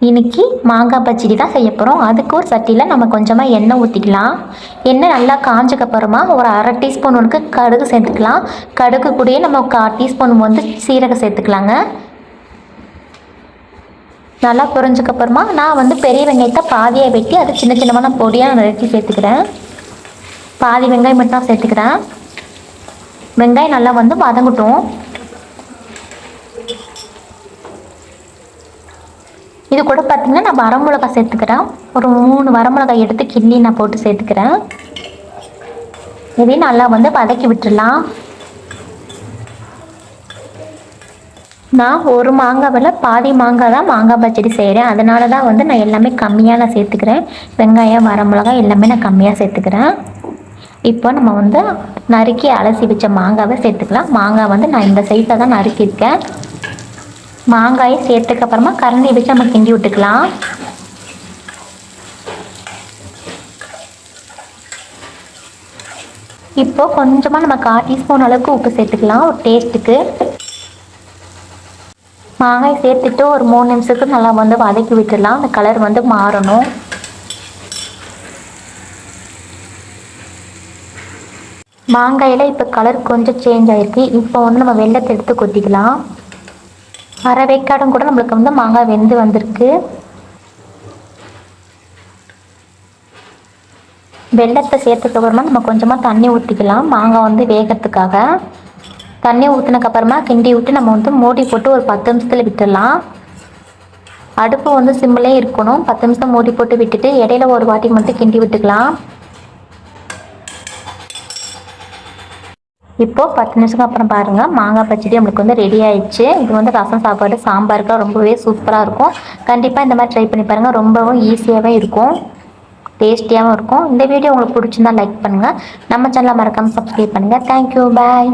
இன்னைக்கு மாங்காய் பச்சடி தான் செய்ய போகிறோம். அதுக்கு ஒரு சட்டியில் நம்ம கொஞ்சமாக எண்ணெய் ஊற்றிக்கலாம். எண்ணெய் நல்லா காஞ்சக்கப்புறமா ஒரு அரை டீஸ்பூன் கடுகு சேர்த்துக்கலாம். கடுகு கூடயே நம்ம 1/4 டீஸ்பூன் சீரகம் சேர்த்துக்கலாங்க. நல்லா பொரிஞ்சக்கப்புறமா நான் பெரிய வெங்காயத்தை பாதியாக வெட்டி அது சின்ன சின்னமான பொடியாக நறுக்கி சேர்த்துக்கிறேன். பாதி வெங்காயம் மட்டும் தான் சேர்த்துக்கிறேன். வெங்காயம் நல்லா வதங்கட்டும். இது கூட பார்த்திங்கன்னா நான் வரமிளகா சேர்த்துக்கிறேன். ஒரு 3 வரமிளகாய் எடுத்து கிள்ளி நான் போட்டு சேர்த்துக்கிறேன். இதையும் நல்லா வதக்கி விட்டுடலாம். நான் ஒரு மாங்காவில் பாதி மாங்காய் தான் மாங்காய் பச்சடி செய்கிறேன். அதனால தான் நான் எல்லாமே கம்மியாக நான் சேர்த்துக்கிறேன். வெங்காயம் வரமிளகாய் எல்லாமே நான் கம்மியாக சேர்த்துக்கிறேன். இப்போ நம்ம நறுக்கி அலசி வச்ச மாங்காவை சேர்த்துக்கலாம். மாங்காய் நான் இந்த சைஸில் தான் நறுக்கியிருக்கேன். மாங்காயை சேர்த்துக்கப்புறமா கரண்டி வச்சு நம்ம கிண்டி விட்டுக்கலாம். இப்போ கொஞ்சமாக நம்ம 1/4 டீஸ்பூன் அளவுக்கு உப்பு சேர்த்துக்கலாம் ஒரு டேஸ்ட்டுக்கு. மாங்காய் சேர்த்துட்டு ஒரு 3 நிமிஷத்துக்கு நல்லா வதக்கி விட்டுடலாம். அந்த கலர் மாறணும். மாங்காயில் இப்போ கலர் கொஞ்சம் சேஞ்ச் ஆகிருக்கு. இப்போ நம்ம வெல்லத்தை எடுத்து கொட்டிக்கலாம். அரை வேக்காடும் கூட நம்மளுக்கு மாங்காய் வெந்து வந்திருக்கு. வெல்லத்தை சேர்த்துக்கப்புறமா நம்ம கொஞ்சமாக தண்ணி ஊற்றிக்கலாம். மாங்காய் வேகிறதுக்காக தண்ணி ஊற்றினக்கப்புறமா கிண்டி விட்டு நம்ம மூடி போட்டு ஒரு 10 நிமிஷத்தில் விட்டுடலாம். அடுப்பு சிம்மிலே இருக்கணும். 10 நிமிஷம் மூடி போட்டு விட்டுட்டு இடையில ஒரு வாட்டி மட்டும் கிண்டி விட்டுக்கலாம். இப்போது 10 நிமிஷத்துக்கு அப்புறம் பாருங்கள், மாங்காய் பச்சடி நம்மளுக்கு ரெடி ஆயிடுச்சு. இது ரசம் சாப்பாடு சாம்பாருக்கு ரொம்பவே சூப்பராக இருக்கும். கண்டிப்பாக இந்த மாதிரி ட்ரை பண்ணி பாருங்கள். ரொம்பவும் ஈஸியாகவே இருக்கும், டேஸ்டியாகவும் இருக்கும். இந்த வீடியோ உங்களுக்கு பிடிச்சிருந்தா லைக் பண்ணுங்கள். நம்ம சேனலை மறக்காமல் சப்ஸ்கிரைப் பண்ணுங்கள். தேங்க்யூ, பாய்.